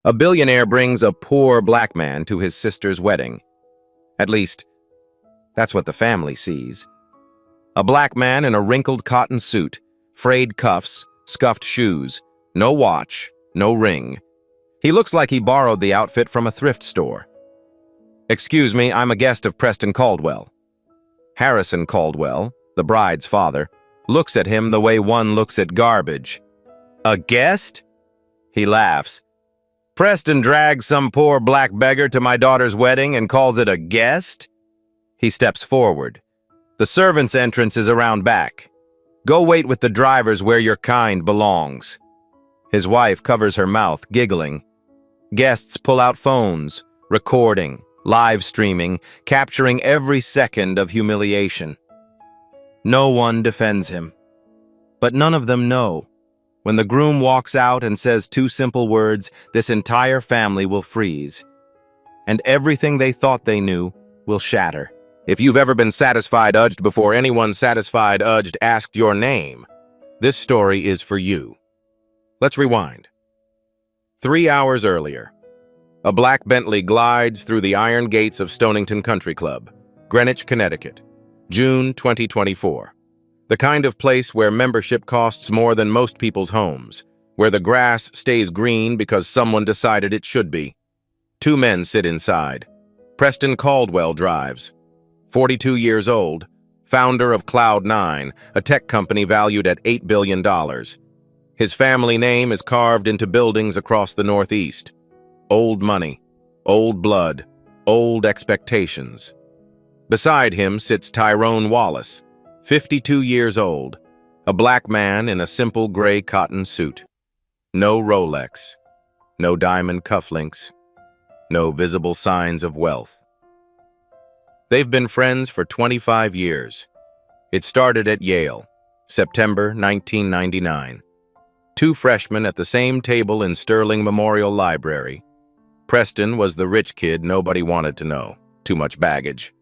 A billionaire brings a poor black man to his sister's wedding. At least, that's what the family sees. A black man in a wrinkled cotton suit, frayed cuffs, scuffed shoes, no watch, no ring. He looks like he borrowed the outfit from a thrift store. "Excuse me, I'm a guest of Preston Caldwell." Harrison Caldwell, the bride's father, looks at him the way one looks at garbage. "A guest?" He laughs. "Preston drags some poor black beggar to my daughter's wedding and calls it a guest?" He steps forward. "The servant's entrance is around back. Go wait with the drivers where your kind belongs." His wife covers her mouth, giggling. Guests pull out phones, recording, live streaming, capturing every second of humiliation. No one defends him. But none of them know. When the groom walks out and says two simple words, this entire family will freeze. And everything they thought they knew will shatter. If you've ever been satisfied-udged before anyone satisfied-udged asked your name, this story is for you. Let's rewind. 3 hours earlier, a black Bentley glides through the iron gates of Stonington Country Club, Greenwich, Connecticut, June 2024. The kind of place where membership costs more than most people's homes, where the grass stays green because someone decided it should be. 2 men sit inside. Preston Caldwell drives. 42 years old, founder of Cloud9, a tech company valued at $8 billion. His family name is carved into buildings across the Northeast. Old money, old blood, old expectations. Beside him sits Tyrone Wallace, 52 years old, a black man in a simple gray cotton suit. No Rolex, no diamond cufflinks, no visible signs of wealth. They've been friends for 25 years. It started at Yale, September 1999. 2 freshmen at the same table in Sterling Memorial Library. Preston was the rich kid nobody wanted to know. Too much baggage.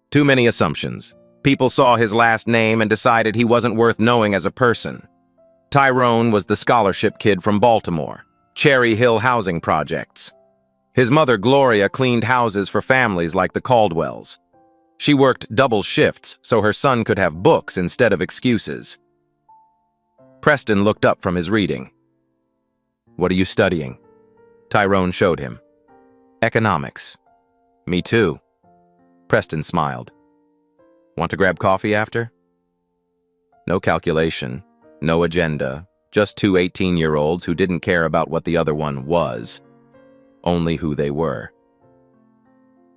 Too many assumptions. People saw his last name and decided he wasn't worth knowing as a person. Tyrone was the scholarship kid from Baltimore, Cherry Hill housing projects. His mother, Gloria, cleaned houses for families like the Caldwells. She worked double shifts so her son could have books instead of excuses. Preston looked up from his reading. "What are you studying?" Tyrone showed him. "Economics." "Me too." Preston smiled. "Want to grab coffee after?" No calculation, no agenda, just 2 18-year-olds who didn't care about what the other one was, only who they were.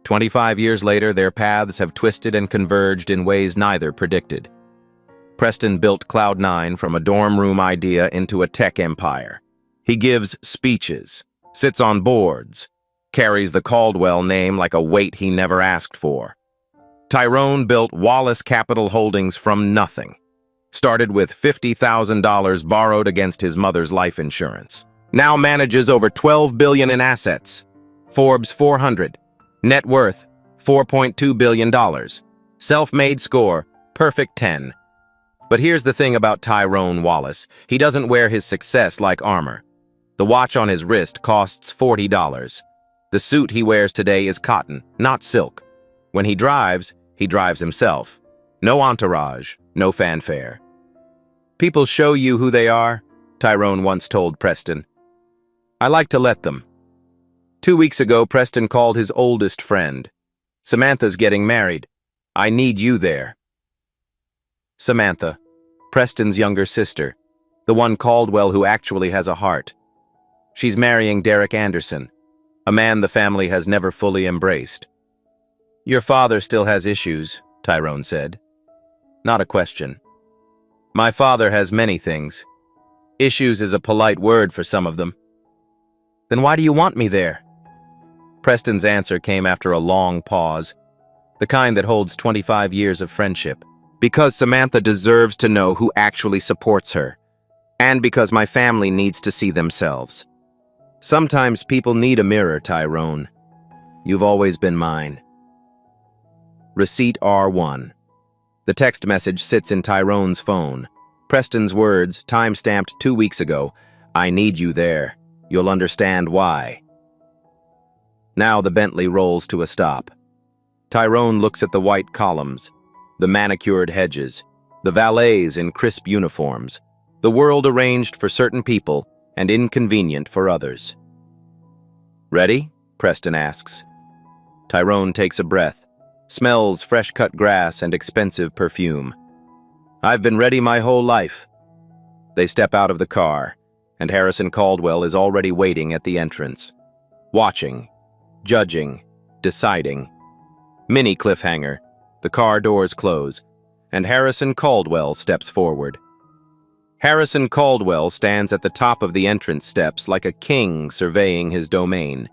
25 years later, their paths have twisted and converged in ways neither predicted. Preston built Cloud9 from a dorm room idea into a tech empire. He gives speeches, sits on boards, carries the Caldwell name like a weight he never asked for. Tyrone built Wallace Capital Holdings from nothing. Started with $50,000 borrowed against his mother's life insurance. Now manages over $12 billion in assets. Forbes 400. Net worth, $4.2 billion. Self-made score, perfect 10. But here's the thing about Tyrone Wallace. He doesn't wear his success like armor. The watch on his wrist costs $40. The suit he wears today is cotton, not silk. When he drives himself. No entourage, no fanfare. "People show you who they are," Tyrone once told Preston. "I like to let them." 2 weeks ago, Preston called his oldest friend. "Samantha's getting married. I need you there." Samantha, Preston's younger sister, the one Caldwell who actually has a heart. She's marrying Derek Anderson, a man the family has never fully embraced. "Your father still has issues," Tyrone said. "Not a question. My father has many things. Issues is a polite word for some of them." "Then why do you want me there?" Preston's answer came after a long pause, the kind that holds 25 years of friendship. "Because Samantha deserves to know who actually supports her, and because my family needs to see themselves. Sometimes people need a mirror, Tyrone. You've always been mine." Receipt R1. The text message sits in Tyrone's phone. Preston's words, time-stamped 2 weeks ago. "I need you there. You'll understand why." Now the Bentley rolls to a stop. Tyrone looks at the white columns, the manicured hedges, the valets in crisp uniforms, the world arranged for certain people and inconvenient for others. "Ready?" Preston asks. Tyrone takes a breath, smells fresh-cut grass and expensive perfume. "I've been ready my whole life." They step out of the car, and Harrison Caldwell is already waiting at the entrance. Watching, judging, deciding. Mini cliffhanger. The car doors close, and Harrison Caldwell steps forward. Harrison Caldwell stands at the top of the entrance steps like a king surveying his domain.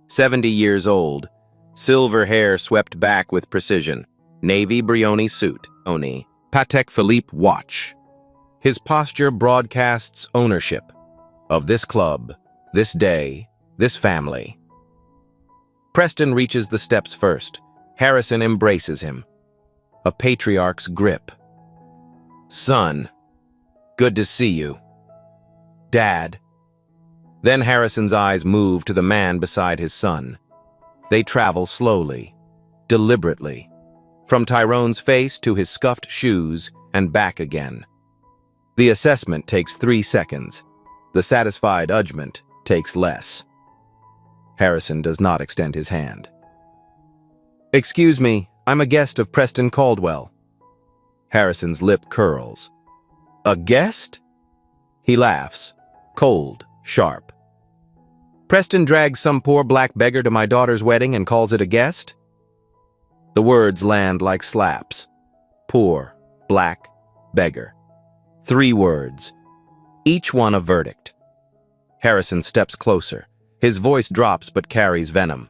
70 years old, silver hair swept back with precision, navy Brioni suit, Oni, Patek Philippe watch. His posture broadcasts ownership of this club, this day, this family. Preston reaches the steps first. Harrison embraces him. A patriarch's grip. "Son, good to see you." "Dad." Then Harrison's eyes move to the man beside his son. They travel slowly, deliberately, from Tyrone's face to his scuffed shoes and back again. The assessment takes 3 seconds. The satisfied judgment takes less. Harrison does not extend his hand. "Excuse me, I'm a guest of Preston Caldwell." Harrison's lip curls. "A guest?" He laughs, cold, sharp. "Preston drags some poor black beggar to my daughter's wedding and calls it a guest?" The words land like slaps. Poor, black, beggar. 3 words, each one a verdict. Harrison steps closer. His voice drops but carries venom.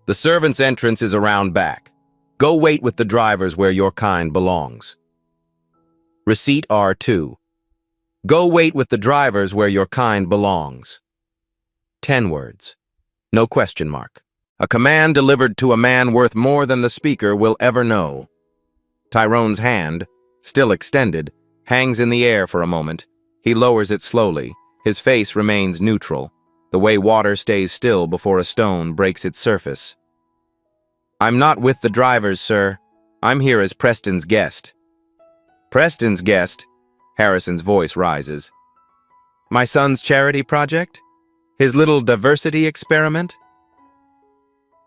"The servant's entrance is around back. Go wait with the drivers where your kind belongs." Receipt R2. Go wait with the drivers where your kind belongs. 10 words. No question mark. A command delivered to a man worth more than the speaker will ever know. Tyrone's hand, still extended, hangs in the air for a moment. He lowers it slowly. His face remains neutral, the way water stays still before a stone breaks its surface. "I'm not with the drivers, sir. I'm here as Preston's guest." "Preston's guest?" Harrison's voice rises. "My son's charity project? His little diversity experiment?"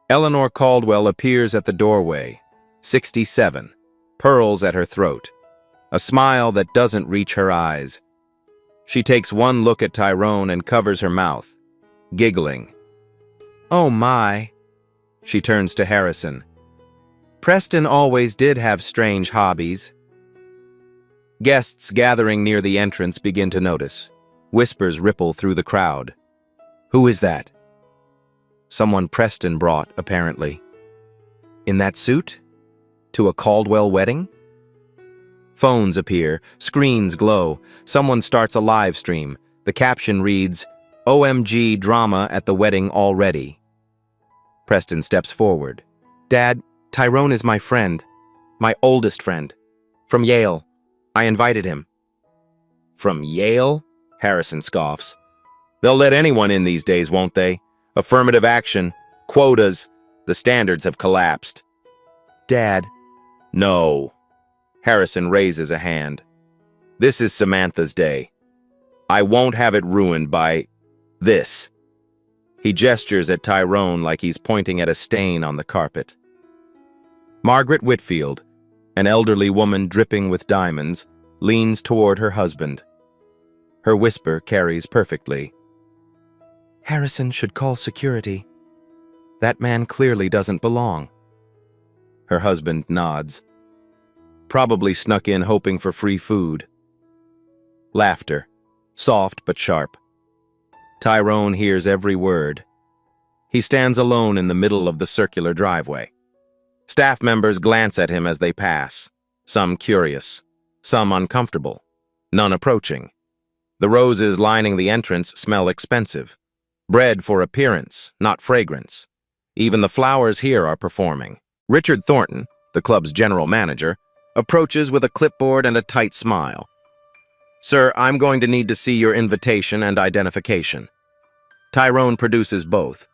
Eleanor Caldwell appears at the doorway, 67, pearls at her throat, a smile that doesn't reach her eyes. She takes one look at Tyrone and covers her mouth, giggling. "Oh my." She turns to Harrison. "Preston always did have strange hobbies." Guests gathering near the entrance begin to notice. Whispers ripple through the crowd. "Who is that?" "Someone Preston brought, apparently." "In that suit? To a Caldwell wedding?" Phones appear, screens glow. Someone starts a live stream. The caption reads, "OMG drama at the wedding already." Preston steps forward. "Dad, Tyrone is my friend. My oldest friend. From Yale. I invited him." "From Yale?" Harrison scoffs. "They'll let anyone in these days, won't they? Affirmative action, quotas, the standards have collapsed." "Dad." "No." Harrison raises a hand. "This is Samantha's day. I won't have it ruined by this." He gestures at Tyrone like he's pointing at a stain on the carpet. Margaret Whitfield, an elderly woman dripping with diamonds, leans toward her husband. Her whisper carries perfectly. "Harrison should call security. That man clearly doesn't belong." Her husband nods. "Probably snuck in hoping for free food." Laughter, soft but sharp. Tyrone hears every word. He stands alone in the middle of the circular driveway. Staff members glance at him as they pass, some curious, some uncomfortable, none approaching. The roses lining the entrance smell expensive, bred for appearance, not fragrance. Even the flowers here are performing. Richard Thornton, the club's general manager, approaches with a clipboard and a tight smile. "Sir, I'm going to need to see your invitation and identification." Tyrone produces both.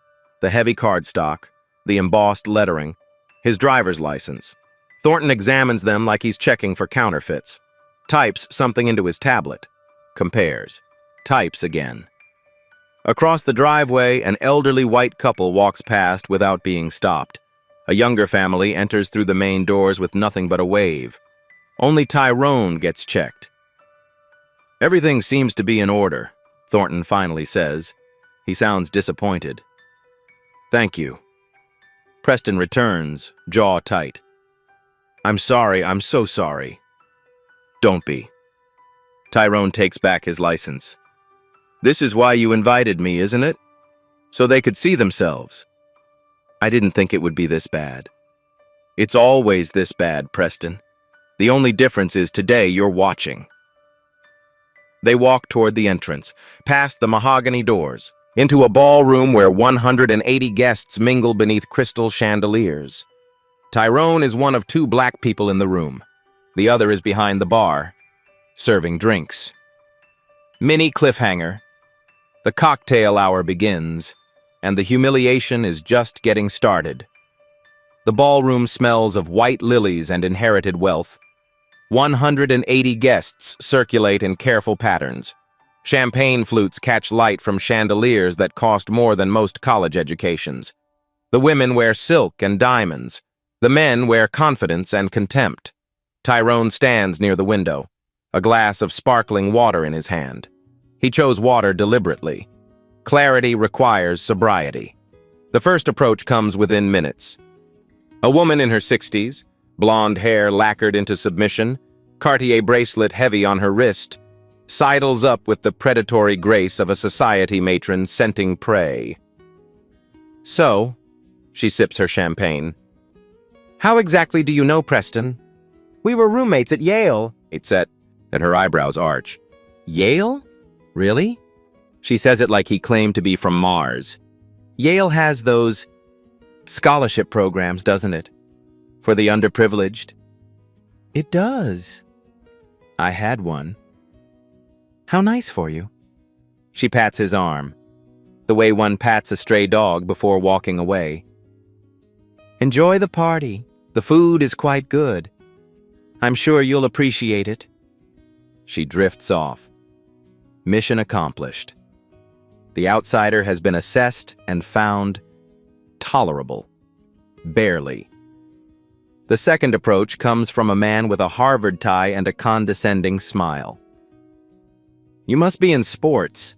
the heavy cardstock, the embossed lettering, his driver's license. Thornton examines them like he's checking for counterfeits. Types something into his tablet. Compares. Types again. Across the driveway, an elderly white couple walks past without being stopped. A younger family enters through the main doors with nothing but a wave. Only Tyrone gets checked. "Everything seems to be in order," Thornton finally says. He sounds disappointed. "Thank you." Preston returns, jaw tight. "I'm sorry, I'm so sorry." "Don't be." Tyrone takes back his license. "This is why you invited me, isn't it? So they could see themselves." "I didn't think it would be this bad." "It's always this bad, Preston. The only difference is today you're watching." They walk toward the entrance, past the mahogany doors, into a ballroom where 180 guests mingle beneath crystal chandeliers. Tyrone is one of two black people in the room. The other is behind the bar, serving drinks. Mini cliffhanger. The cocktail hour begins, and the humiliation is just getting started. The ballroom smells of white lilies and inherited wealth. 180 guests circulate in careful patterns. Champagne flutes catch light from chandeliers that cost more than most college educations. The women wear silk and diamonds. The men wear confidence and contempt. Tyrone stands near the window, a glass of sparkling water in his hand. He chose water deliberately. Clarity requires sobriety. The first approach comes within minutes. A woman in her 60s, blonde hair lacquered into submission, Cartier bracelet heavy on her wrist, sidles up with the predatory grace of a society matron scenting prey. "So," she sips her champagne. "How exactly do you know Preston?" "We were roommates at Yale," it's set, and her eyebrows arch. "Yale? Really?" She says it like he claimed to be from Mars. "Yale has those scholarship programs, doesn't it? For the underprivileged." "It does." "I had one." "How nice for you." She pats his arm, the way one pats a stray dog before walking away. "Enjoy the party. The food is quite good. I'm sure you'll appreciate it." She drifts off. Mission accomplished. The outsider has been assessed and found tolerable. Barely. The second approach comes from a man with a Harvard tie and a condescending smile. "You must be in sports."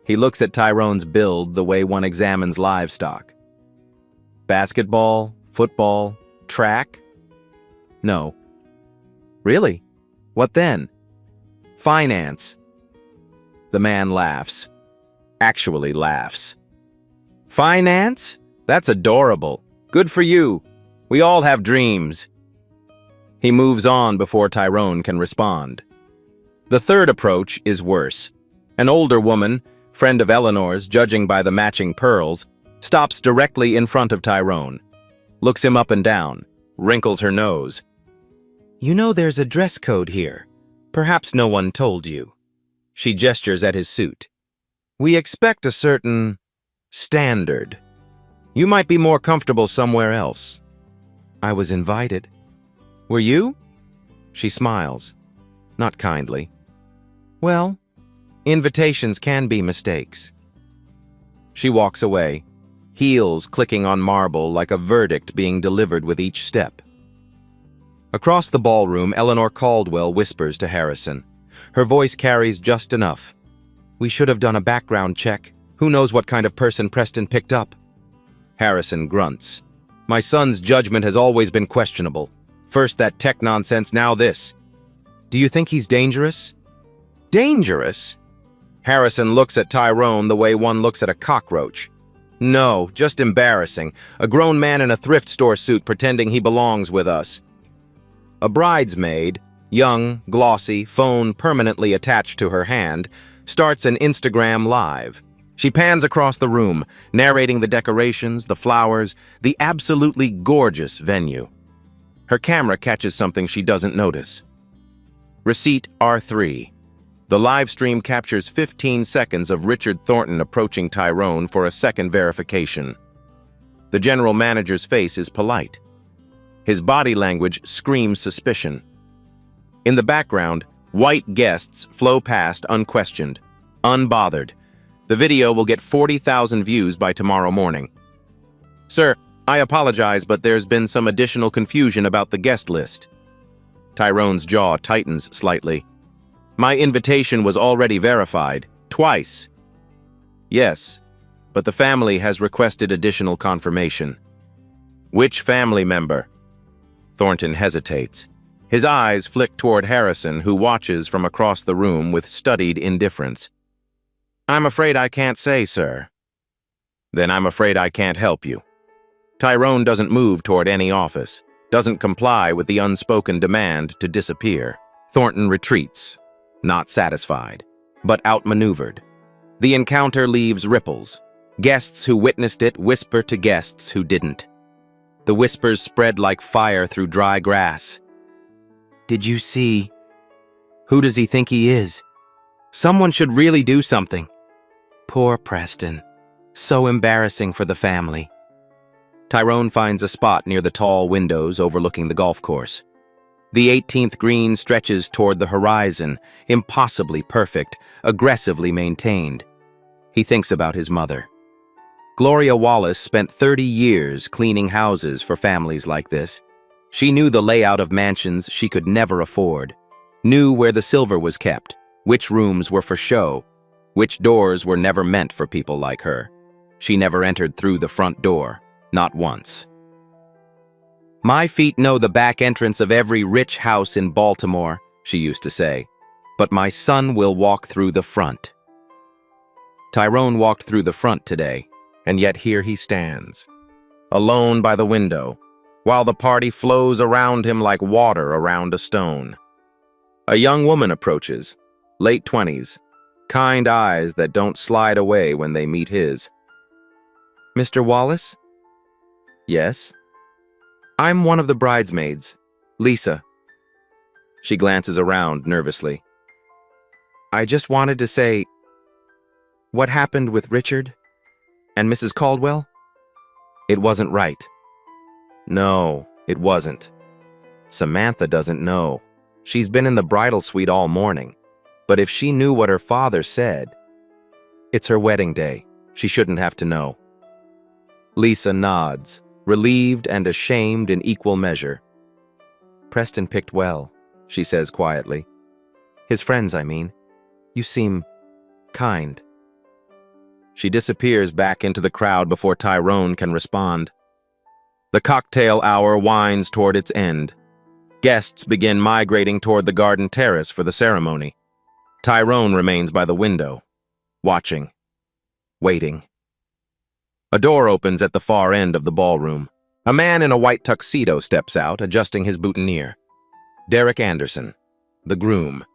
He looks at Tyrone's build the way one examines livestock. "Basketball, football, track?" "No." "Really? What then?" "Finance." The man laughs. Actually laughs. "Finance? That's adorable. Good for you. We all have dreams." He moves on before Tyrone can respond. The third approach is worse. An older woman, friend of Eleanor's, judging by the matching pearls, stops directly in front of Tyrone, looks him up and down, wrinkles her nose. "You know there's a dress code here. Perhaps no one told you." She gestures at his suit. "We expect a certain standard. You might be more comfortable somewhere else." "I was invited." "Were you?" She smiles, not kindly. "Well, invitations can be mistakes." She walks away, heels clicking on marble like a verdict being delivered with each step. Across the ballroom, Eleanor Caldwell whispers to Harrison. Her voice carries just enough. "We should have done a background check. Who knows what kind of person Preston picked up?" Harrison grunts. "My son's judgment has always been questionable. First that tech nonsense, now this." "Do you think he's dangerous?" "Dangerous?" Harrison looks at Tyrone the way one looks at a cockroach. "No, just embarrassing. A grown man in a thrift store suit pretending he belongs with us." A bridesmaid, young, glossy, phone permanently attached to her hand, starts an Instagram live. She pans across the room, narrating the decorations, the flowers, the absolutely gorgeous venue. Her camera catches something she doesn't notice. Receipt R3. The live stream captures 15 seconds of Richard Thornton approaching Tyrone for a second verification. The general manager's face is polite. His body language screams suspicion. In the background, white guests flow past unquestioned, unbothered. The video will get 40,000 views by tomorrow morning. Sir, I apologize, but there's been some additional confusion about the guest list. Tyrone's jaw tightens slightly. My invitation was already verified, twice. Yes, but the family has requested additional confirmation. Which family member? Thornton hesitates. His eyes flick toward Harrison, who watches from across the room with studied indifference. I'm afraid I can't say, sir. Then I'm afraid I can't help you. Tyrone doesn't move toward any office, doesn't comply with the unspoken demand to disappear. Thornton retreats, not satisfied, but outmaneuvered. The encounter leaves ripples. Guests who witnessed it whisper to guests who didn't. The whispers spread like fire through dry grass. Did you see? Who does he think he is? Someone should really do something. Poor Preston. So embarrassing for the family. Tyrone finds a spot near the tall windows overlooking the golf course. The 18th green stretches toward the horizon, impossibly perfect, aggressively maintained. He thinks about his mother. Gloria Wallace spent 30 years cleaning houses for families like this. She knew the layout of mansions she could never afford, knew where the silver was kept, which rooms were for show, which doors were never meant for people like her. She never entered through the front door, not once. My feet know the back entrance of every rich house in Baltimore, she used to say, but my son will walk through the front. Tyrone walked through the front today, and yet here he stands, alone by the window, while the party flows around him like water around a stone. A young woman approaches, late 20s, kind eyes that don't slide away when they meet his. Mr. Wallace? Yes? I'm one of the bridesmaids, Lisa. She glances around nervously. I just wanted to say, what happened with Richard and Mrs. Caldwell? It wasn't right. No, it wasn't. Samantha doesn't know. She's been in the bridal suite all morning. But if she knew what her father said, it's her wedding day. She shouldn't have to know. Lisa nods, relieved and ashamed in equal measure. Preston picked well, she says quietly. His friends, I mean. You seem kind. She disappears back into the crowd before Tyrone can respond. The cocktail hour winds toward its end. Guests begin migrating toward the garden terrace for the ceremony. Tyrone remains by the window, watching, waiting. A door opens at the far end of the ballroom. A man in a white tuxedo steps out, adjusting his boutonniere. Derek Anderson, the groom.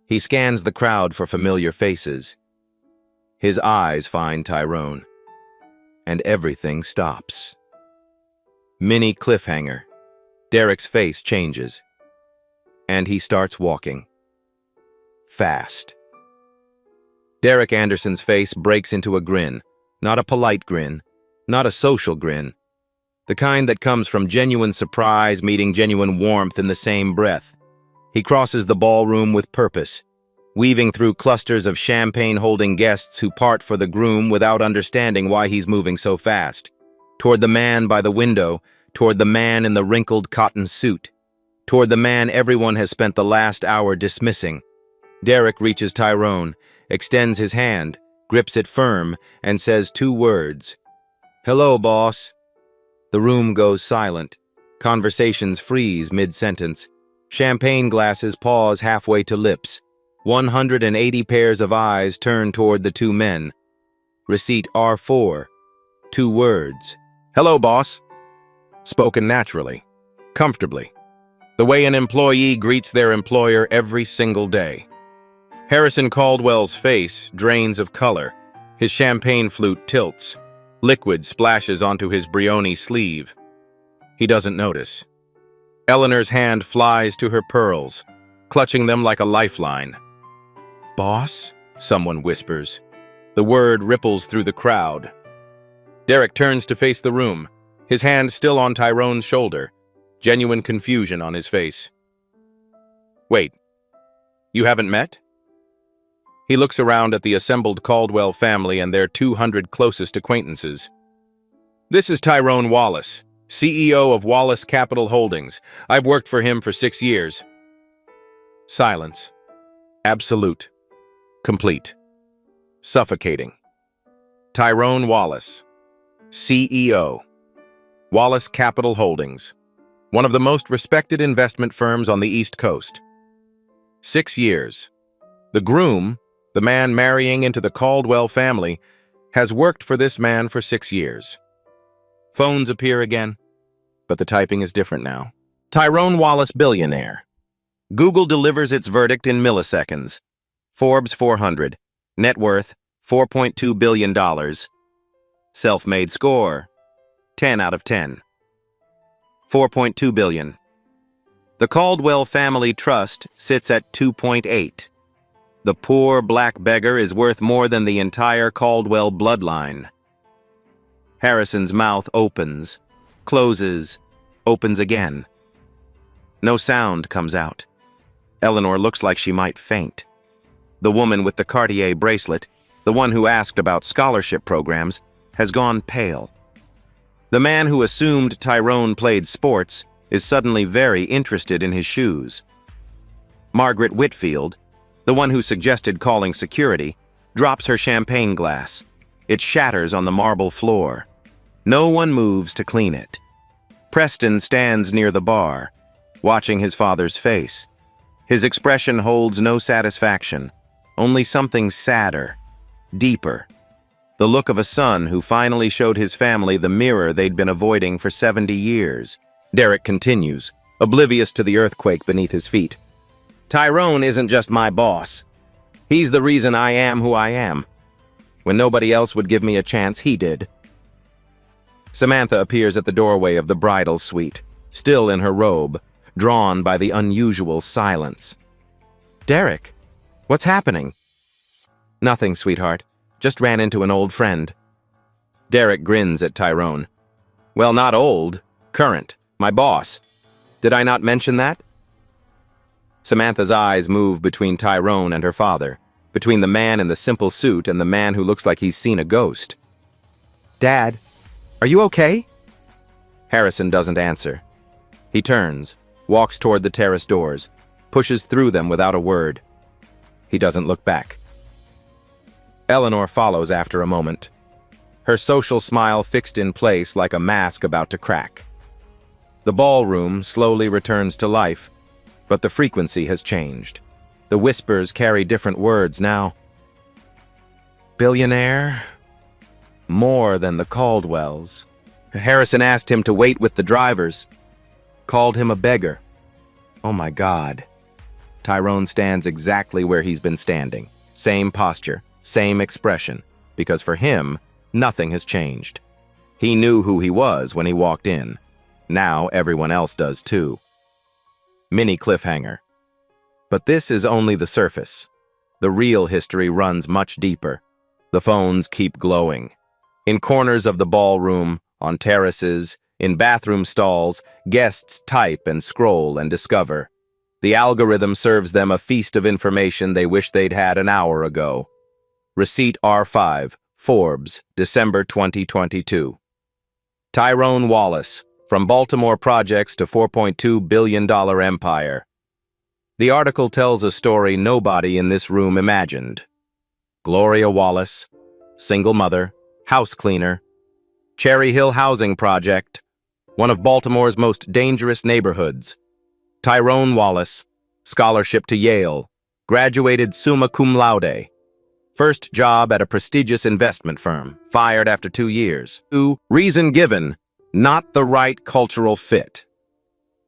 He scans the crowd for familiar faces. His eyes find Tyrone, and everything stops. Mini cliffhanger. Derek's face changes, and he starts walking. Fast. Derek Anderson's face breaks into a grin, not a polite grin, not a social grin, the kind that comes from genuine surprise meeting genuine warmth in the same breath. He crosses the ballroom with purpose, weaving through clusters of champagne-holding guests who part for the groom without understanding why he's moving so fast. Toward the man by the window, toward the man in the wrinkled cotton suit, toward the man everyone has spent the last hour dismissing. Derek reaches Tyrone, extends his hand, grips it firm, and says 2 words. Hello, boss. The room goes silent. Conversations freeze mid-sentence. Champagne glasses pause halfway to lips. 180 pairs of eyes turn toward the 2 men. Receipt R4. 2 words. Hello, boss. Spoken naturally, comfortably, the way an employee greets their employer every single day. Harrison Caldwell's face drains of color. His champagne flute tilts. Liquid splashes onto his brioni sleeve. He doesn't notice. Eleanor's hand flies to her pearls, clutching them like a lifeline. Boss? Someone whispers. The word ripples through the crowd. Derek turns to face the room, his hand still on Tyrone's shoulder, genuine confusion on his face. Wait, you haven't met? He looks around at the assembled Caldwell family and their 200 closest acquaintances. This is Tyrone Wallace, CEO of Wallace Capital Holdings. I've worked for him for 6 years. Silence. Absolute. Complete. Suffocating. Tyrone Wallace, CEO. Wallace Capital Holdings, one of the most respected investment firms on the East Coast. 6 years. The groom, the man marrying into the Caldwell family, has worked for this man for 6 years. Phones appear again, but the typing is different now. Tyrone Wallace, billionaire. Google delivers its verdict in milliseconds. Forbes 400. Net worth, $4.2 billion. Self-made score, 10 out of 10. 4.2 billion. The Caldwell Family Trust sits at 2.8. The poor black beggar is worth more than the entire Caldwell bloodline. Harrison's mouth opens, closes, opens again. No sound comes out. Eleanor looks like she might faint. The woman with the Cartier bracelet, the one who asked about scholarship programs, has gone pale. The man who assumed Tyrone played sports is suddenly very interested in his shoes. Margaret Whitfield, the one who suggested calling security, drops her champagne glass. It shatters on the marble floor. No one moves to clean it. Preston stands near the bar, watching his father's face. His expression holds no satisfaction, only something sadder, deeper. The look of a son who finally showed his family the mirror they'd been avoiding for 70 years. Derek continues, oblivious to the earthquake beneath his feet. Tyrone isn't just my boss. He's the reason I am who I am. When nobody else would give me a chance, he did. Samantha appears at the doorway of the bridal suite, still in her robe, drawn by the unusual silence. Derek, what's happening? Nothing, sweetheart. Just ran into an old friend. Derek grins at Tyrone. Well, not old, current, my boss. Did I not mention that? Samantha's eyes move between Tyrone and her father, between the man in the simple suit and the man who looks like he's seen a ghost. Dad, are you okay? Harrison doesn't answer. He turns, walks toward the terrace doors, pushes through them without a word. He doesn't look back. Eleanor follows after a moment, her social smile fixed in place like a mask about to crack. The ballroom slowly returns to life, but the frequency has changed. The whispers carry different words now. Billionaire? More than the Caldwells. Harrison asked him to wait with the drivers. Called him a beggar. Oh my God. Tyrone stands exactly where he's been standing. Same posture, same expression, because for him, nothing has changed. He knew who he was when he walked in. Now everyone else does too. Mini cliffhanger. But this is only the surface. The real history runs much deeper. The phones keep glowing. In corners of the ballroom, on terraces, in bathroom stalls, guests type and scroll and discover. The algorithm serves them a feast of information they wish they'd had an hour ago. Receipt R5, Forbes, December 2022. Tyrone Wallace, from Baltimore projects to $4.2 billion empire. The article tells a story nobody in this room imagined. Gloria Wallace, single mother, house cleaner, Cherry Hill Housing Project, one of Baltimore's most dangerous neighborhoods. Tyrone Wallace, scholarship to Yale, graduated summa cum laude. First job at a prestigious investment firm, fired after 2 years. Reason given, not the right cultural fit.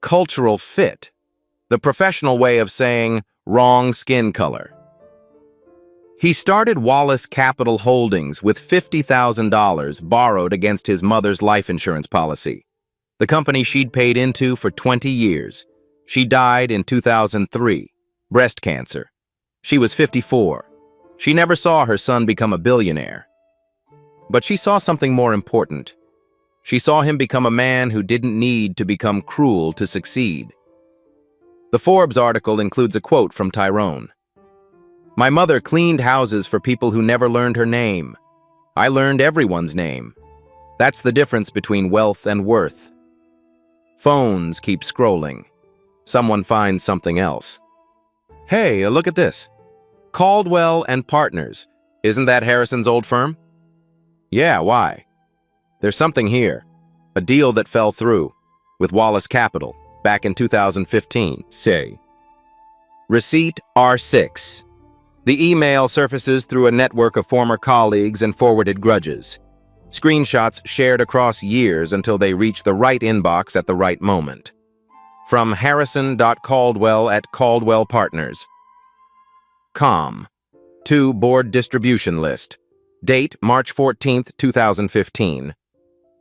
Cultural fit, the professional way of saying wrong skin color. He started Wallace Capital Holdings with $50,000 borrowed against his mother's life insurance policy, the company she'd paid into for 20 years. She died in 2003, breast cancer. She was 54. She never saw her son become a billionaire. But she saw something more important. She saw him become a man who didn't need to become cruel to succeed. The Forbes article includes a quote from Tyrone. "My mother cleaned houses for people who never learned her name. I learned everyone's name. That's the difference between wealth and worth." Phones keep scrolling. Someone finds something else. "Hey, look at this. Caldwell and Partners. Isn't that Harrison's old firm?" "Yeah, why?" "There's something here. A deal that fell through with Wallace Capital back in 2015. Say. Receipt R6. The email surfaces through a network of former colleagues and forwarded grudges. Screenshots shared across years until they reach the right inbox at the right moment. From harrison.caldwell@Caldwell Partners. Com. To board distribution list. Date March 14, 2015.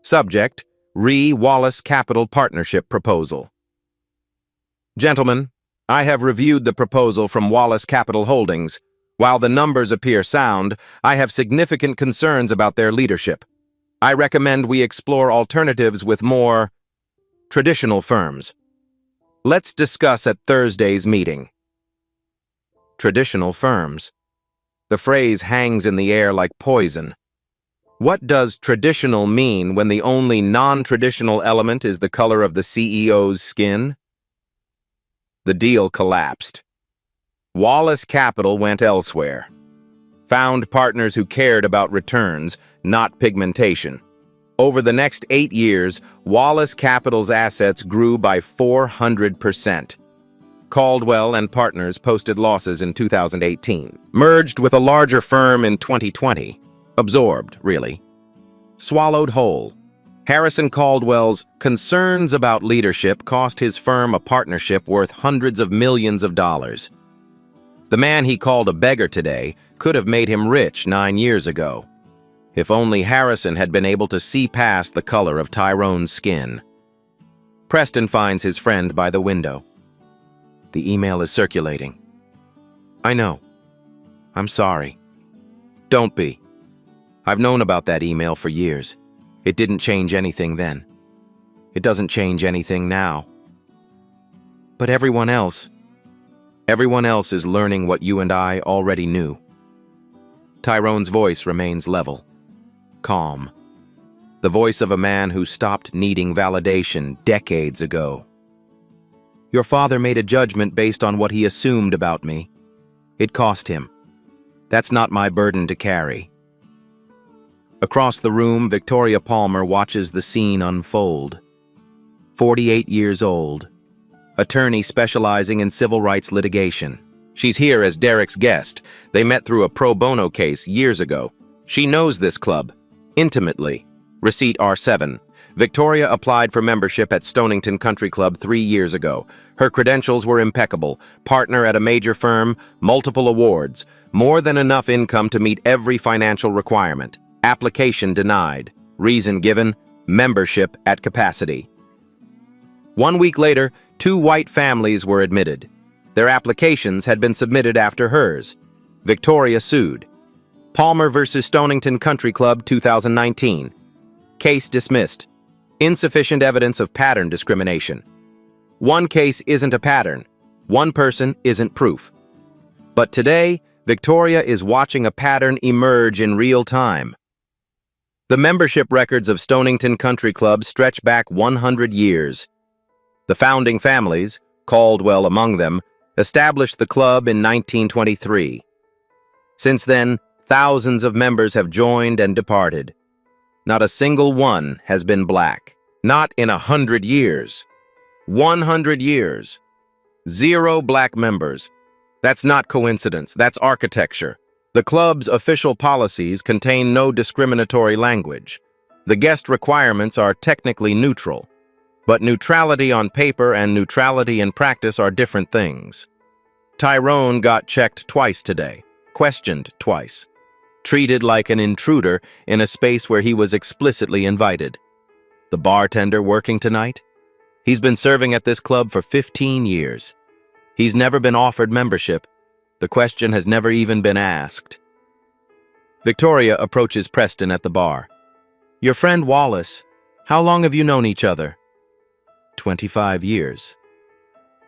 Subject, Wallace Capital Partnership Proposal. Gentlemen, I have reviewed the proposal from Wallace Capital Holdings. While the numbers appear sound, I have significant concerns about their leadership. I recommend we explore alternatives with more traditional firms. Let's discuss at Thursday's meeting. Traditional firms. The phrase hangs in the air like poison. What does traditional mean when the only non-traditional element is the color of the CEO's skin? The deal collapsed. Wallace Capital went elsewhere. Found partners who cared about returns, not pigmentation. Over the next 8 years, Wallace Capital's assets grew by 400%. Caldwell and Partners posted losses in 2018. Merged with a larger firm in 2020. Absorbed, really. Swallowed whole. Harrison Caldwell's concerns about leadership cost his firm a partnership worth hundreds of millions of dollars. The man he called a beggar today could have made him rich 9 years ago. If only Harrison had been able to see past the color of Tyrone's skin. Preston finds his friend by the window. The email is circulating. "I know. I'm sorry." "Don't be. I've known about that email for years. It didn't change anything then. It doesn't change anything now. But everyone else is learning what you and I already knew." Tyrone's voice remains level, calm. The voice of a man who stopped needing validation decades ago. "Your father made a judgment based on what he assumed about me. It cost him. That's not my burden to carry." Across the room, Victoria Palmer watches the scene unfold. 48 years old. Attorney specializing in civil rights litigation. She's here as Derek's guest. They met through a pro bono case years ago. She knows this club intimately. Receipt R7. Victoria applied for membership at Stonington Country Club 3 years ago. Her credentials were impeccable. Partner at a major firm, multiple awards, more than enough income to meet every financial requirement. Application denied. Reason given, membership at capacity. 1 week later, 2 white families were admitted. Their applications had been submitted after hers. Victoria sued. Palmer versus Stonington Country Club 2019. Case dismissed. Insufficient evidence of pattern discrimination. One case isn't a pattern. One person isn't proof. But today, Victoria is watching a pattern emerge in real time. The membership records of Stonington Country Club stretch back 100 years. The founding families, Caldwell among them, established the club in 1923. Since then, thousands of members have joined and departed. Not a single one has been black. Not in 100 years. 100 years. 0 black members. That's not coincidence, that's architecture. The club's official policies contain no discriminatory language. The guest requirements are technically neutral. But neutrality on paper and neutrality in practice are different things. Tyrone got checked twice today, questioned twice, treated like an intruder in a space where he was explicitly invited. The bartender working tonight? He's been serving at this club for 15 years. He's never been offered membership. The question has never even been asked. Victoria approaches Preston at the bar. "Your friend Wallace, how long have you known each other?" 25 years.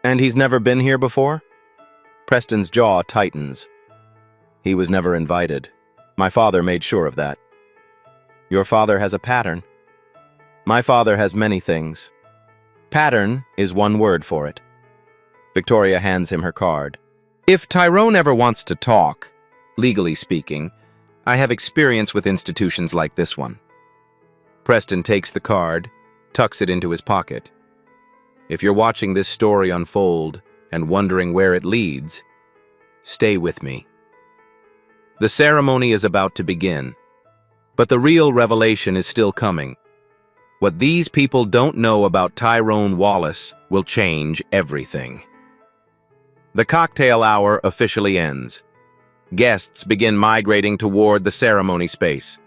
"And he's never been here before?" Preston's jaw tightens. "He was never invited. My father made sure of that." "Your father has a pattern." "My father has many things. Pattern is one word for it." Victoria hands him her card. "If Tyrone ever wants to talk, legally speaking, I have experience with institutions like this one." Preston takes the card, tucks it into his pocket. "If you're watching this story unfold and wondering where it leads, stay with me." The ceremony is about to begin, but the real revelation is still coming. What these people don't know about Tyrone Wallace will change everything. The cocktail hour officially ends. Guests begin migrating toward the ceremony space,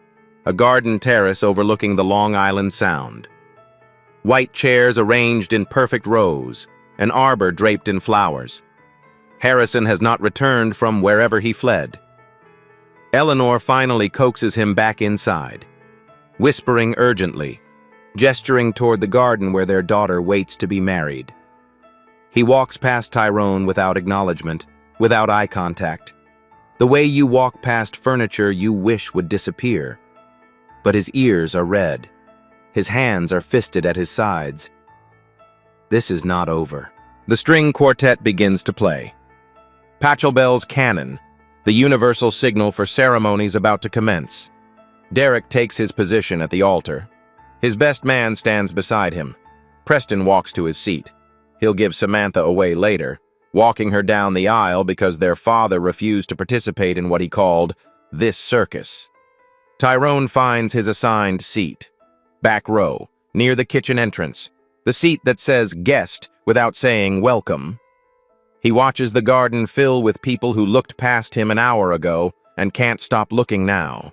a garden terrace overlooking the Long Island Sound. White chairs arranged in perfect rows, an arbor draped in flowers. Harrison has not returned from wherever he fled. Eleanor finally coaxes him back inside, whispering urgently, gesturing toward the garden where their daughter waits to be married. He walks past Tyrone without acknowledgement, without eye contact. The way you walk past furniture you wish would disappear. But his ears are red. His hands are fisted at his sides. This is not over. The string quartet begins to play. Pachelbel's cannon, the universal signal for ceremonies about to commence. Derek takes his position at the altar. His best man stands beside him. Preston walks to his seat. He'll give Samantha away later, walking her down the aisle because their father refused to participate in what he called this circus. Tyrone finds his assigned seat. Back row, near the kitchen entrance. The seat that says guest without saying welcome. He watches the garden fill with people who looked past him an hour ago and can't stop looking now.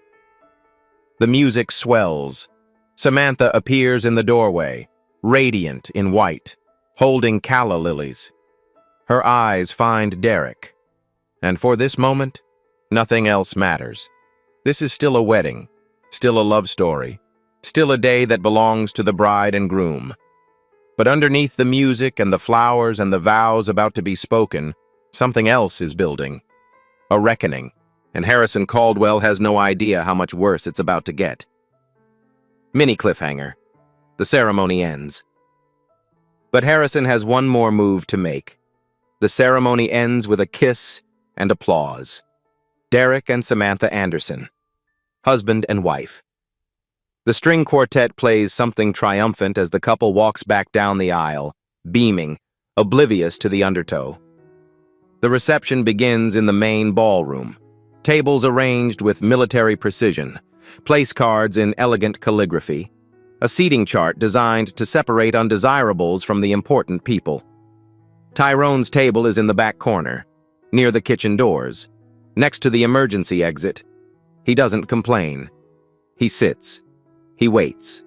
The music swells. Samantha appears in the doorway, radiant in white, holding calla lilies. Her eyes find Derek. And for this moment, nothing else matters. This is still a wedding, still a love story, still a day that belongs to the bride and groom. But underneath the music and the flowers and the vows about to be spoken, something else is building. A reckoning. And Harrison Caldwell has no idea how much worse it's about to get. Mini cliffhanger. The ceremony ends. But Harrison has one more move to make. The ceremony ends with a kiss and applause. Derek and Samantha Anderson, husband and wife. The string quartet plays something triumphant as the couple walks back down the aisle, beaming, oblivious to the undertow. The reception begins in the main ballroom. Tables arranged with military precision, place cards in elegant calligraphy, a seating chart designed to separate undesirables from the important people. Tyrone's table is in the back corner, near the kitchen doors, next to the emergency exit. He doesn't complain. He sits. He waits.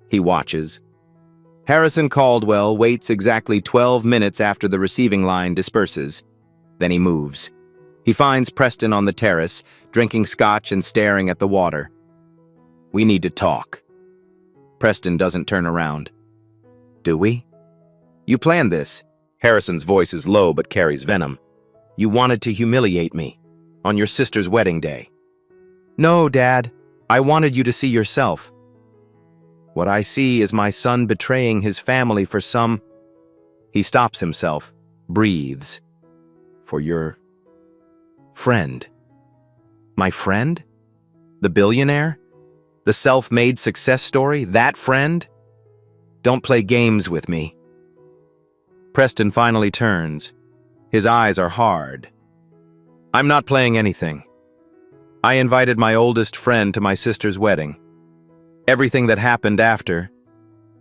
He watches. Harrison Caldwell waits exactly 12 minutes after the receiving line disperses. Then he moves. He finds Preston on the terrace, drinking scotch and staring at the water. "We need to talk." Preston doesn't turn around. "Do we?" "You planned this." Harrison's voice is low but carries venom. "You wanted to humiliate me on your sister's wedding day." "No, Dad. I wanted you to see yourself." "What I see is my son betraying his family for some..." He stops himself, breathes. "For your friend." "My friend? The billionaire? The self-made success story? That friend? Don't play games with me." Preston finally turns. His eyes are hard. "I'm not playing anything. I invited my oldest friend to my sister's wedding. Everything that happened after,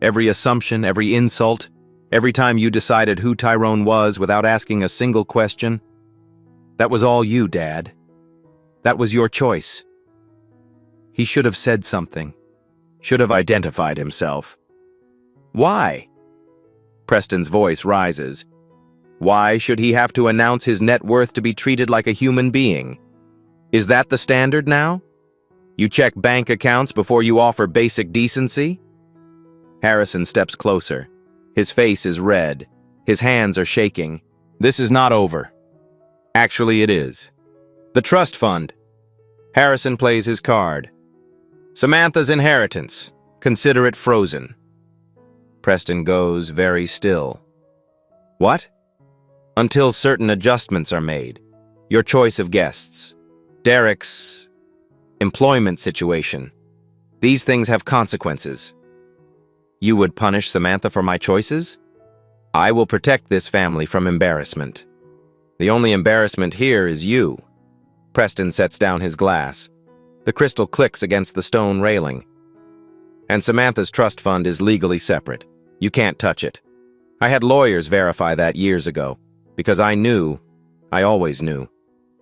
every assumption, every insult, every time you decided who Tyrone was without asking a single question, that was all you, Dad. That was your choice." He should have said something, should have identified himself. "Why?" Preston's voice rises. Why should he have to announce his net worth to be treated like a human being? Is that the standard now? You check bank accounts before you offer basic decency? Harrison steps closer. His face is red. His hands are shaking. This is not over. Actually, it is. The trust fund. Harrison plays his card. Samantha's inheritance. Consider it frozen. Preston goes very still. What? Until certain adjustments are made. Your choice of guests. Derek's employment situation. These things have consequences. You would punish Samantha for my choices? I will protect this family from embarrassment. The only embarrassment here is you. Preston sets down his glass. The crystal clicks against the stone railing. And Samantha's trust fund is legally separate. You can't touch it. I had lawyers verify that years ago, because I always knew,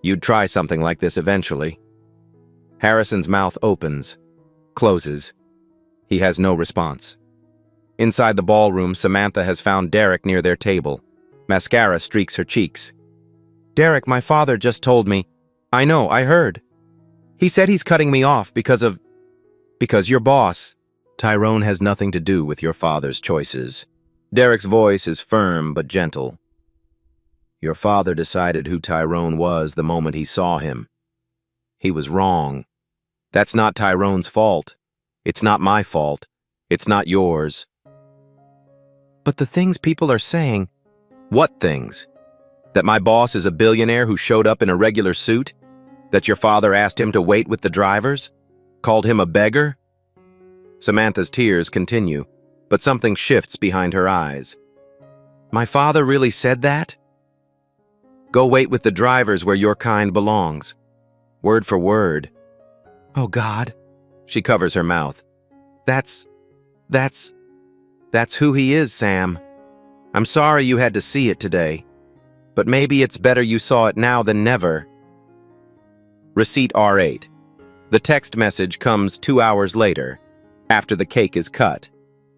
you'd try something like this eventually. Harrison's mouth opens, closes. He has no response. Inside the ballroom, Samantha has found Derek near their table. Mascara streaks her cheeks. Derek, my father just told me. I know, I heard. He said he's cutting me off because your boss. Tyrone has nothing to do with your father's choices. Derek's voice is firm but gentle. Your father decided who Tyrone was the moment he saw him. He was wrong. That's not Tyrone's fault. It's not my fault. It's not yours. But the things people are saying... What things? That my boss is a billionaire who showed up in a regular suit? That your father asked him to wait with the drivers? Called him a beggar? Samantha's tears continue, but something shifts behind her eyes. My father really said that? Go wait with the drivers where your kind belongs. Word for word. Oh, God. She covers her mouth. That's who he is, Sam. I'm sorry you had to see it today, but maybe it's better you saw it now than never. Receipt R8. The text message comes 2 hours later, after the cake is cut,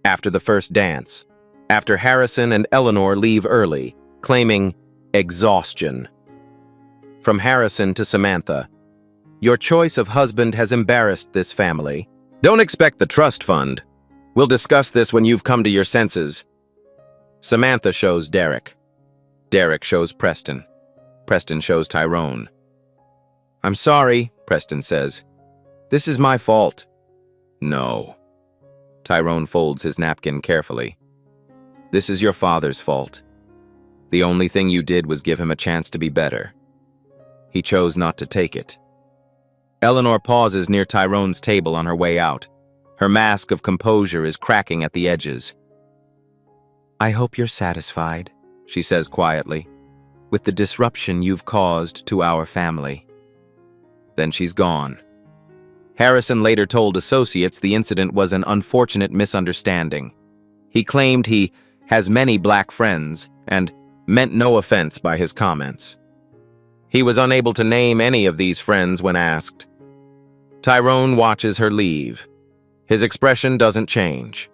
after the first dance, after Harrison and Eleanor leave early, claiming exhaustion. From Harrison to Samantha. Your choice of husband has embarrassed this family. Don't expect the trust fund. We'll discuss this when you've come to your senses. Samantha shows Derek. Derek shows Preston. Preston shows Tyrone. I'm sorry, Preston says. This is my fault. No. Tyrone folds his napkin carefully. This is your father's fault. The only thing you did was give him a chance to be better. He chose not to take it. Eleanor pauses near Tyrone's table on her way out. Her mask of composure is cracking at the edges. I hope you're satisfied, she says quietly, with the disruption you've caused to our family. Then she's gone. Harrison later told associates the incident was an unfortunate misunderstanding. He claimed he has many black friends and meant no offense by his comments. He was unable to name any of these friends when asked. Tyrone watches her leave. His expression doesn't change.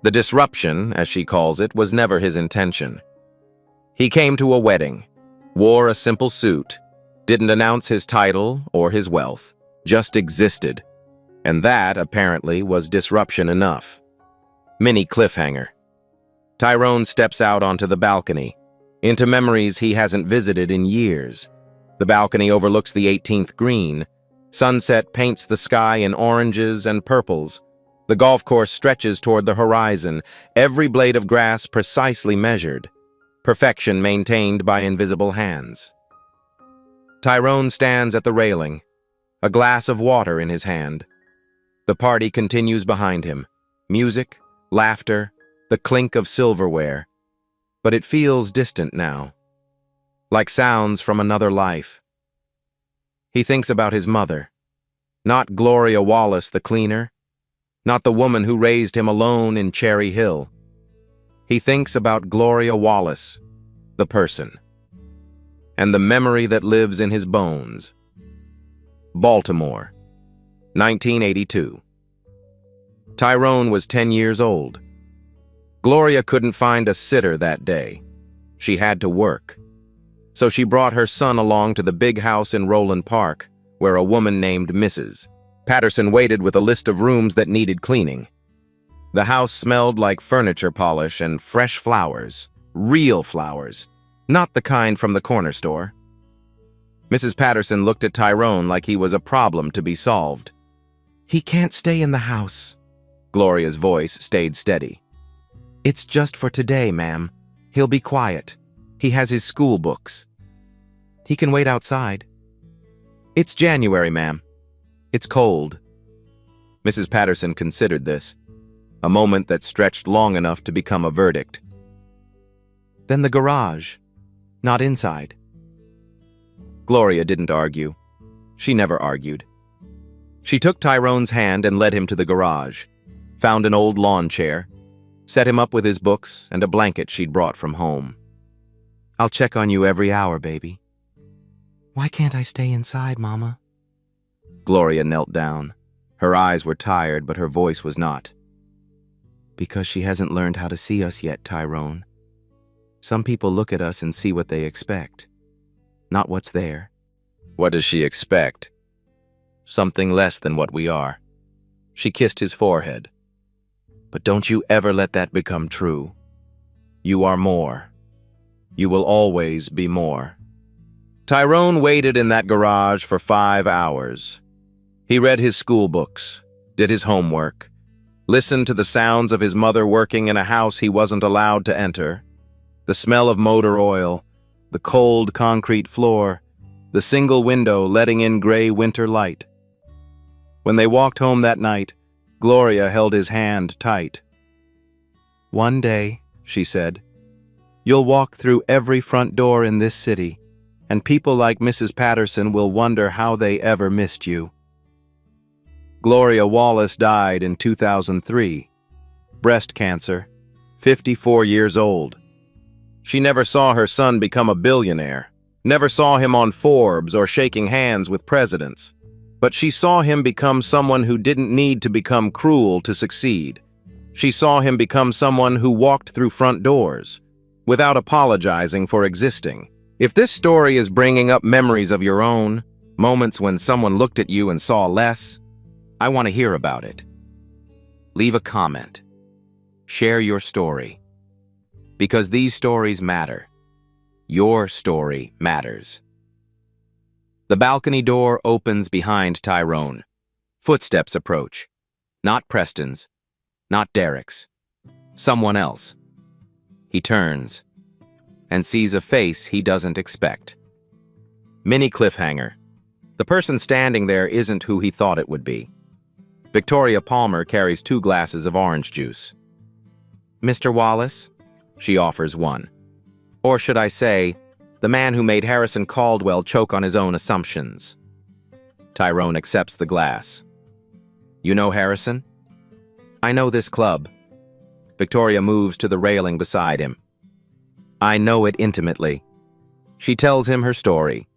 The disruption, as she calls it, was never his intention. He came to a wedding, wore a simple suit, didn't announce his title or his wealth, just existed. And that, apparently, was disruption enough. Mini cliffhanger. Tyrone steps out onto the balcony, into memories he hasn't visited in years. The balcony overlooks the 18th green. Sunset paints the sky in oranges and purples. The golf course stretches toward the horizon, every blade of grass precisely measured, perfection maintained by invisible hands. Tyrone stands at the railing, a glass of water in his hand. The party continues behind him. Music, laughter, the clink of silverware. But it feels distant now, like sounds from another life. He thinks about his mother. Not Gloria Wallace, the cleaner. Not the woman who raised him alone in Cherry Hill. He thinks about Gloria Wallace, the person. And the memory that lives in his bones. Baltimore, 1982. Tyrone was 10 years old. Gloria couldn't find a sitter that day. She had to work. So she brought her son along to the big house in Roland Park, where a woman named Mrs. Patterson waited with a list of rooms that needed cleaning. The house smelled like furniture polish and fresh flowers. Real flowers. Not the kind from the corner store. Mrs. Patterson looked at Tyrone like he was a problem to be solved. "He can't stay in the house." Gloria's voice stayed steady. "It's just for today, ma'am. He'll be quiet. He has his school books. He can wait outside." "It's January, ma'am. It's cold." Mrs. Patterson considered this, a moment that stretched long enough to become a verdict. "Then the garage, not inside." Gloria didn't argue. She never argued. She took Tyrone's hand and led him to the garage, found an old lawn chair, set him up with his books and a blanket she'd brought from home. "I'll check on you every hour, baby." "Why can't I stay inside, Mama?" Gloria knelt down. Her eyes were tired, but her voice was not. "Because she hasn't learned how to see us yet, Tyrone. Some people look at us and see what they expect, not what's there." "What does she expect?" "Something less than what we are." She kissed his forehead. "But don't you ever let that become true. You are more. You will always be more." Tyrone waited in that garage for 5 hours. He read his school books, did his homework, listened to the sounds of his mother working in a house he wasn't allowed to enter, the smell of motor oil, the cold concrete floor, the single window letting in gray winter light. When they walked home that night, Gloria held his hand tight. "One day," she said, "you'll walk through every front door in this city, and people like Mrs. Patterson will wonder how they ever missed you." Gloria Wallace died in 2003. Breast cancer, 54 years old. She never saw her son become a billionaire, never saw him on Forbes or shaking hands with presidents. But she saw him become someone who didn't need to become cruel to succeed. She saw him become someone who walked through front doors, without apologizing for existing. If this story is bringing up memories of your own, moments when someone looked at you and saw less, I want to hear about it. Leave a comment. Share your story. Because these stories matter. Your story matters. The balcony door opens behind Tyrone. Footsteps approach. Not Preston's. Not Derek's. Someone else. He turns and sees a face he doesn't expect. Mini cliffhanger. The person standing there isn't who he thought it would be. Victoria Palmer carries 2 glasses of orange juice. "Mr. Wallace?" She offers one. Or should I say, the man who made Harrison Caldwell choke on his own assumptions. Tyrone accepts the glass. "You know Harrison?" "I know this club." Victoria moves to the railing beside him. "I know it intimately." She tells him her story.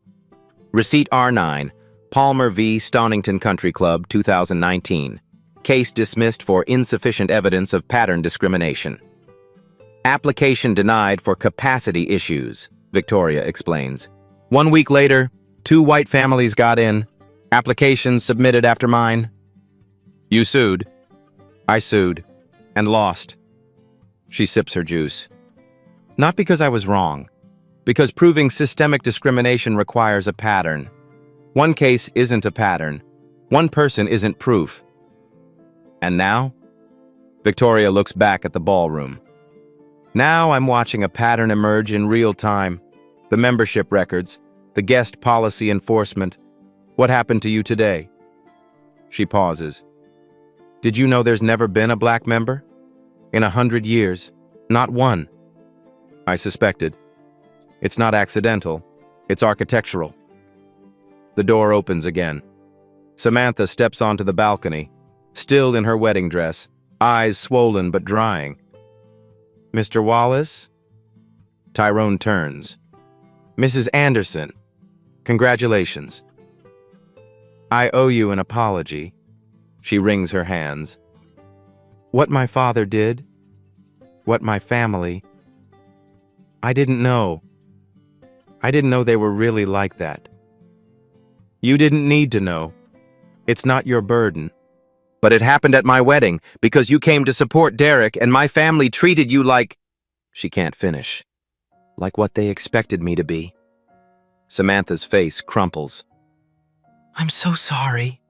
Receipt R9, Palmer v. Stonington Country Club, 2019. Case dismissed for insufficient evidence of pattern discrimination. Application denied for capacity issues, Victoria explains. 1 week later, 2 white families got in. Applications submitted after mine. "You sued?" "I sued. And lost." She sips her juice. "Not because I was wrong. Because proving systemic discrimination requires a pattern. One case isn't a pattern. One person isn't proof." "And now?" Victoria looks back at the ballroom. "Now I'm watching a pattern emerge in real time. The membership records, the guest policy enforcement. What happened to you today?" She pauses. "Did you know there's never been a black member? In 100 years. Not one." "I suspected. It's not accidental. It's architectural." The door opens again. Samantha steps onto the balcony, still in her wedding dress, eyes swollen but drying. "Mr. Wallace?" Tyrone turns. "Mrs. Anderson, congratulations." "I owe you an apology." She wrings her hands. "What my father did, what my family..." I didn't know. I didn't know they were really like that. You didn't need to know. It's not your burden. But it happened at my wedding because you came to support Derek and my family treated you like... She can't finish. Like what they expected me to be. Samantha's face crumples. I'm so sorry.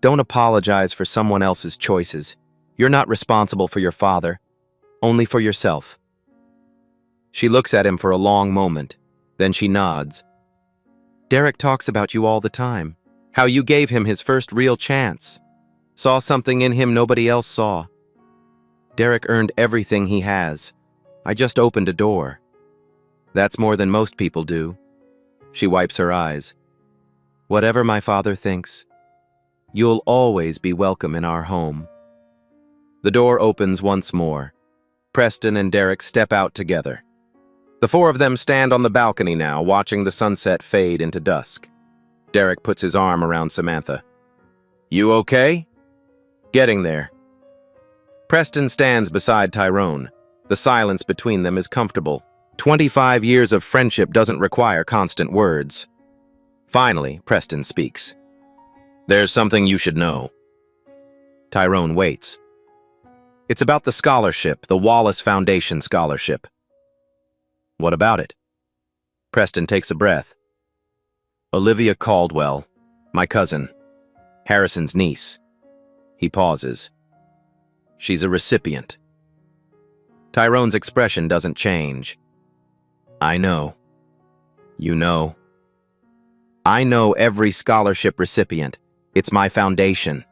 Don't apologize for someone else's choices. You're not responsible for your father, only for yourself. She looks at him for a long moment, then she nods. Derek talks about you all the time, how you gave him his first real chance. Saw something in him nobody else saw. Derek earned everything he has. I just opened a door. That's more than most people do. She wipes her eyes. Whatever my father thinks, you'll always be welcome in our home. The door opens once more. Preston and Derek step out together. The four of them stand on the balcony now, watching the sunset fade into dusk. Derek puts his arm around Samantha. You okay? Getting there. Preston stands beside Tyrone. The silence between them is comfortable. 25 years of friendship doesn't require constant words. Finally, Preston speaks. There's something you should know. Tyrone waits. It's about the scholarship, the Wallace Foundation scholarship. What about it? Preston takes a breath. Olivia Caldwell, my cousin, Harrison's niece. He pauses. She's a recipient. Tyrone's expression doesn't change. I know. You know. I know every scholarship recipient. It's my foundation.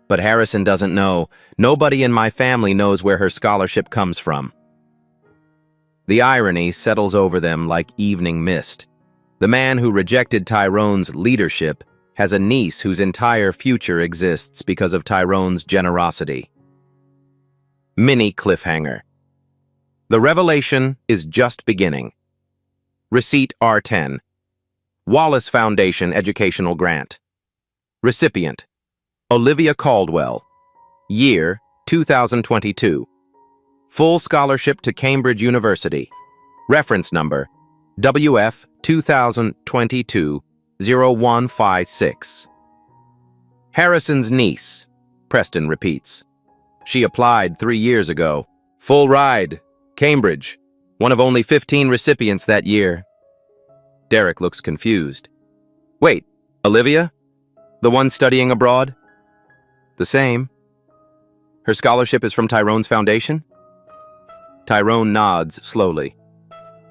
But Harrison doesn't know. Nobody in my family knows where her scholarship comes from. The irony settles over them like evening mist. The man who rejected Tyrone's leadership has a niece whose entire future exists because of Tyrone's generosity. Mini cliffhanger. The revelation is just beginning. Receipt R10. Wallace Foundation Educational Grant. Recipient: Olivia Caldwell. Year: 2022. Full scholarship to Cambridge University. Reference number: WF 2022-0156. Harrison's niece, Preston repeats. She applied 3 years ago. Full ride. Cambridge. One of only 15 recipients that year. Derek looks confused. Wait, Olivia? The one studying abroad? The same. Her scholarship is from Tyrone's foundation? Tyrone nods slowly.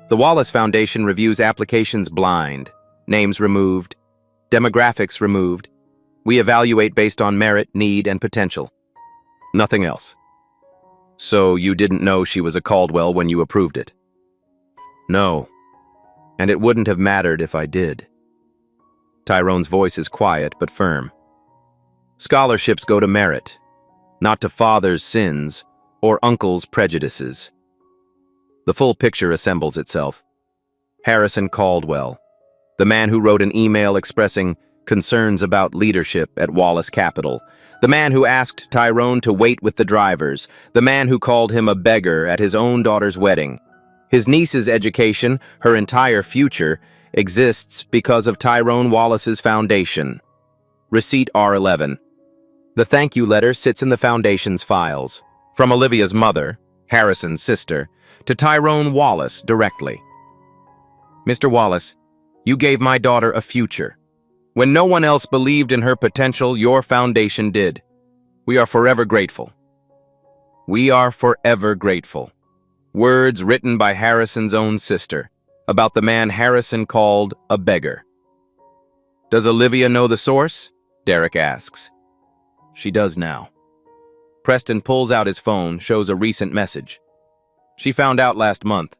The Wallace Foundation reviews applications blind. Names removed. Demographics removed. We evaluate based on merit, need, and potential. Nothing else. So you didn't know she was a Caldwell when you approved it? No. And it wouldn't have mattered if I did. Tyrone's voice is quiet but firm. Scholarships go to merit, not to father's sins or uncle's prejudices. The full picture assembles itself. Harrison Caldwell, the man who wrote an email expressing concerns about leadership at Wallace Capital, the man who asked Tyrone to wait with the drivers, the man who called him a beggar at his own daughter's wedding. His niece's education, her entire future, exists because of Tyrone Wallace's foundation. Receipt R11. The thank you letter sits in the foundation's files. From Olivia's mother, Harrison's sister, to Tyrone Wallace directly. Mr. Wallace, you gave my daughter a future. When no one else believed in her potential, your foundation did. We are forever grateful. We are forever grateful. Words written by Harrison's own sister, about the man Harrison called a beggar. Does Olivia know the source? Derek asks. She does now. Preston pulls out his phone, shows a recent message. She found out last month.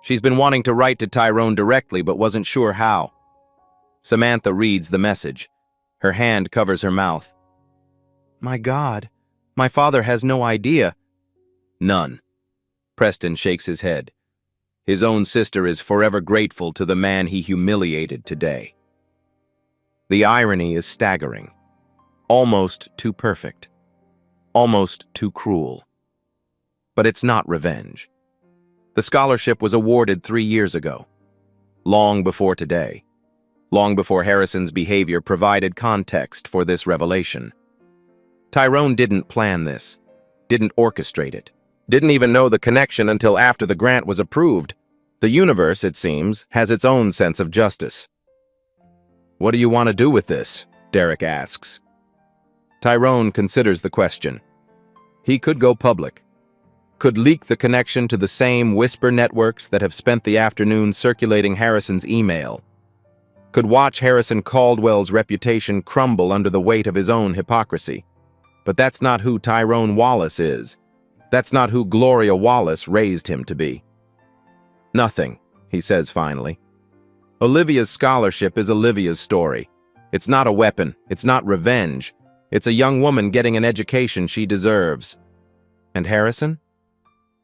She's been wanting to write to Tyrone directly, but wasn't sure how. Samantha reads the message. Her hand covers her mouth. My God, my father has no idea. None. Preston shakes his head. His own sister is forever grateful to the man he humiliated today. The irony is staggering. Almost too perfect. Almost too cruel. But it's not revenge. The The scholarship was awarded 3 years ago, long before today, long before Harrison's behavior provided context for this revelation. Tyrone didn't plan this, didn't orchestrate it, didn't even know the connection until after the grant was approved. The universe, it seems, has its own sense of justice. "What do you want to do with this?" Derek asks. Tyrone considers the question. He could go public, could leak the connection to the same whisper networks that have spent the afternoon circulating Harrison's email, could watch Harrison Caldwell's reputation crumble under the weight of his own hypocrisy. But that's not who Tyrone Wallace is. That's not who Gloria Wallace raised him to be. "Nothing," he says finally. Olivia's scholarship is Olivia's story. It's not a weapon. It's not revenge. It's a young woman getting an education she deserves. And Harrison?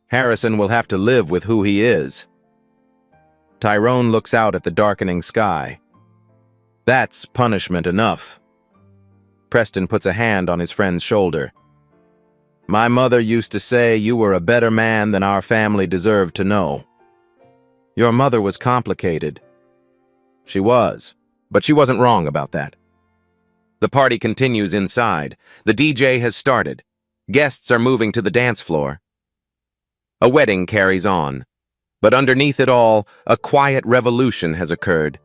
Harrison will have to live with who he is. Tyrone looks out at the darkening sky. That's punishment enough. Preston puts a hand on his friend's shoulder. "My mother used to say you were a better man than our family deserved to know." Your mother was complicated. She was, but she wasn't wrong about that. The party continues inside. The DJ has started. Guests are moving to the dance floor. A wedding carries on. But underneath it all, a quiet revolution has occurred.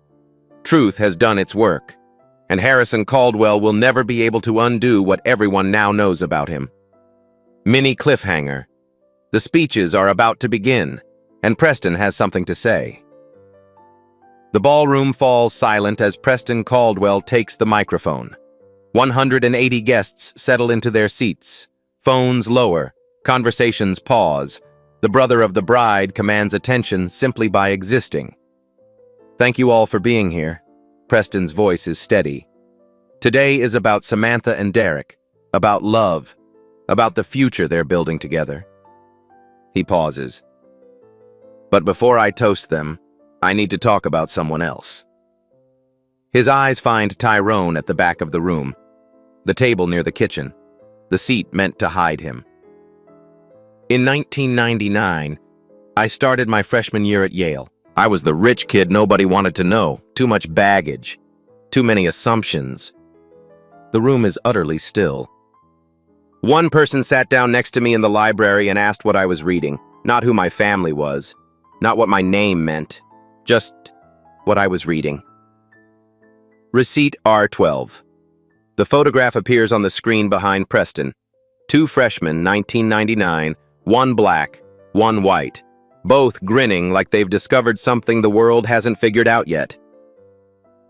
Truth has done its work, and Harrison Caldwell will never be able to undo what everyone now knows about him. Mini cliffhanger. The speeches are about to begin, and Preston has something to say. The ballroom falls silent as Preston Caldwell takes the microphone. 180 guests settle into their seats. Phones lower. Conversations pause. The brother of the bride commands attention simply by existing. "Thank you all for being here." Preston's voice is steady. "Today is about Samantha and Derek, about love, about the future they're building together." He pauses. "But before I toast them, I need to talk about someone else." His eyes find Tyrone at the back of the room, the table near the kitchen, the seat meant to hide him. "In 1999, I started my freshman year at Yale. I was the rich kid nobody wanted to know, too much baggage, too many assumptions." The room is utterly still. "One person sat down next to me in the library and asked what I was reading, not who my family was, not what my name meant, just what I was reading." Receipt R12. The photograph appears on the screen behind Preston. 2 freshmen, 1999, 1 black, 1 white, both grinning like they've discovered something the world hasn't figured out yet.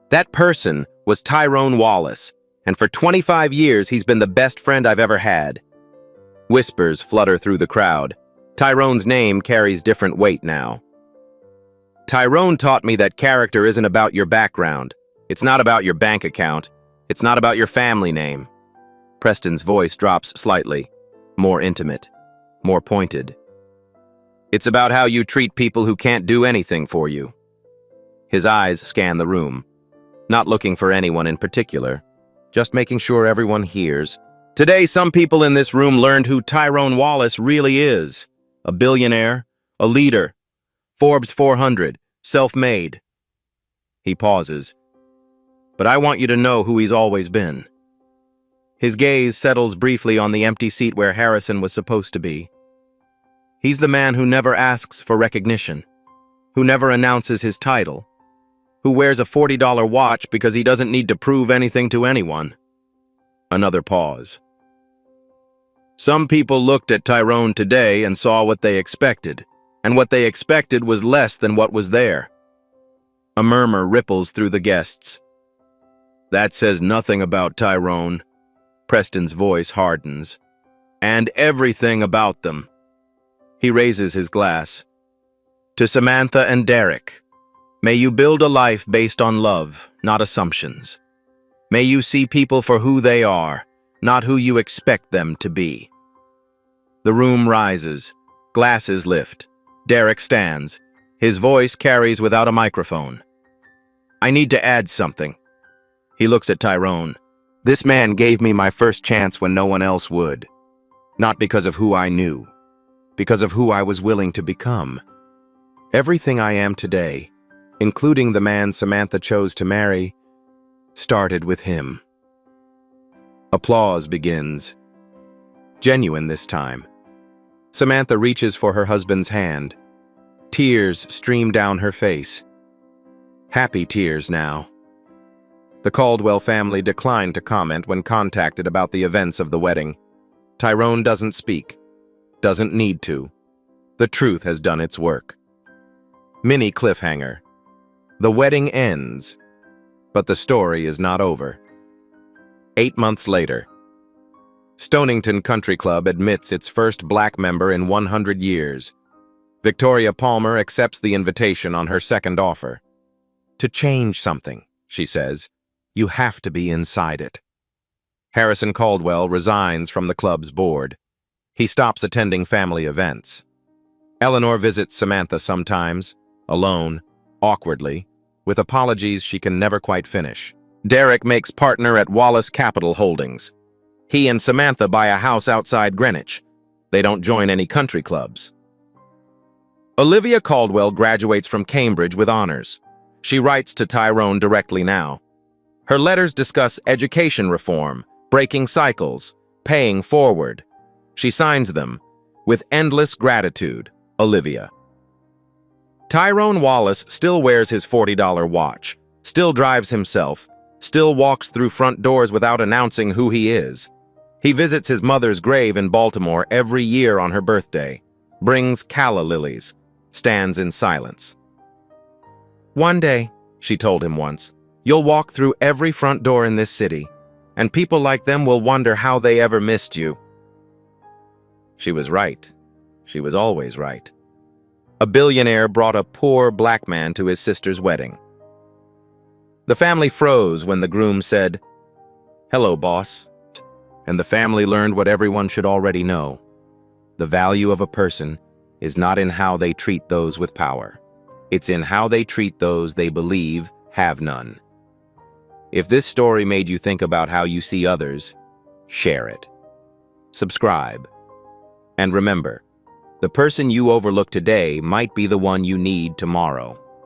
That person was Tyrone Wallace, and for 25 years he's been the best friend I've ever had. Whispers flutter through the crowd. Tyrone's name carries different weight now. "Tyrone taught me that character isn't about your background. It's not about your bank account. It's not about your family name." Preston's voice drops slightly, more intimate, more pointed. "It's about how you treat people who can't do anything for you." His eyes scan the room, not looking for anyone in particular, just making sure everyone hears. Today, some people in this room learned who Tyrone Wallace really is. A billionaire, a leader, Forbes 400, self-made. He pauses. "But I want you to know who he's always been." His gaze settles briefly on the empty seat where Harrison was supposed to be. He's the man who never asks for recognition, who never announces his title, who wears a $40 watch because he doesn't need to prove anything to anyone. Another pause. Some people looked at Tyrone today and saw what they expected, and what they expected was less than what was there. A murmur ripples through the guests. "That says nothing about Tyrone." Preston's voice hardens. "And everything about them." He raises his glass. "To Samantha and Derek, may you build a life based on love, not assumptions. May you see people for who they are, not who you expect them to be." The room rises. Glasses lift. Derek stands. His voice carries without a microphone. "I need to add something." He looks at Tyrone. "This man gave me my first chance when no one else would. Not because of who I knew, because of who I was willing to become. Everything I am today, including the man Samantha chose to marry, started with him. Applause begins. Genuine this time. Samantha reaches for her husband's hand. Tears stream down her face. Happy tears now. The Caldwell family declined to comment when contacted about the events of the wedding. Tyrone doesn't speak. Doesn't need to. The truth has done its work. Mini cliffhanger. The wedding ends, but the story is not over. 8 months later. Stonington Country Club admits its first black member in 100 years. Victoria Palmer accepts the invitation on her second offer. To change something, she says, you have to be inside it. Harrison Caldwell resigns from the club's board. He stops attending family events. Eleanor visits Samantha sometimes, alone, awkwardly, with apologies she can never quite finish. Derek makes partner at Wallace Capital Holdings. He and Samantha buy a house outside Greenwich. They don't join any country clubs. Olivia Caldwell graduates from Cambridge with honors. She writes to Tyrone directly now. Her letters discuss education reform, breaking cycles, paying forward. She signs them, with endless gratitude, Olivia. Tyrone Wallace still wears his $40 watch, still drives himself, still walks through front doors without announcing who he is. He visits his mother's grave in Baltimore every year on her birthday, brings calla lilies, stands in silence. One day, she told him once, you'll walk through every front door in this city, and people like them will wonder how they ever missed you. She was right. She was always right. A billionaire brought a poor black man to his sister's wedding. The family froze when the groom said, "Hello, boss." And the family learned what everyone should already know. The value of a person is not in how they treat those with power. It's in how they treat those they believe have none. If this story made you think about how you see others, share it. Subscribe. And remember, the person you overlook today might be the one you need tomorrow.